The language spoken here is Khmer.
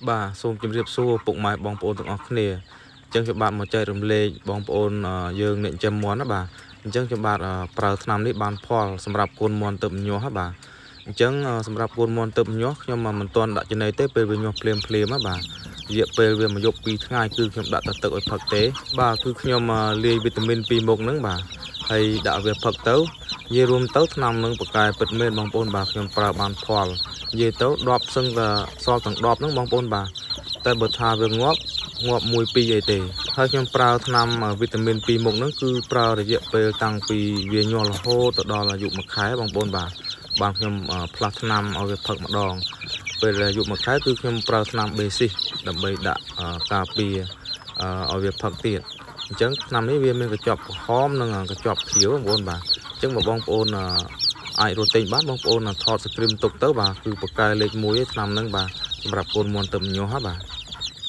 Bà xôm chìm riệp xua bụng mái bong bồn từng ọc nè chân cho bạn một chơi rầm lê bong bồn dương nện châm món đó bà chân cho bạn prao tham ní bàn Paul sầmรับcôn món tụm nhó hả bà chân sầmรับcôn món tụm nhó nhưng mà mình toàn đã trên này tới về với nhó phèm á bà dẹp về về mà dục pi ngay cứខ្ញុំដាក់ទៅទឹកឲ្យផឹកទេបាទគឺខ្ញុំលាយវីតាមីន2មុខហ្នឹងបាទហើយដាក់វាផឹកទៅនិយាយរួមទៅថ្នាំនឹងបកកាយពិតមែនបងប្អូនបាទខ្ញុំប្រើបានផលនិយាយទៅ10សឹងតែសល់ទាំង10ហ្នឹងបងប្អូនបាទតែបើថាវាងាប់1 2អីទេហើយខ្ញុំប្រើថ្នាំវីតាមីន2មុខហ្នឹងគឺប្រើរយៈពេលតាំងពីវាញាល់រហូតទៅដល់អាយុ1ខែបងប្អូនបាទបានខ្ញុំផ្លាស់ថ្នាំឲ្យវាផឹកម្ដងពេលអាយុ1ខែគឺខ្ញុំប្រើថ្នាំ Basic ដើម្បីដាក់ការពារឲ្យវាផឹកទៀតអញ្ចឹងថ្នាំនេះវាមានកញ្ចប់ក្រហមនិងកញ្ចប់ខៀវបងប្អូនបាទអញ្ចឹងបងប្អូនអាចរត់ទិញបានបងប្អូនថត screen ទុកទៅបាទគឺបកកែលេខ1ឯថ្នាំហ្នឹងបាទសម្រាប់កូនមន់ទៅញោះហ่าបាទ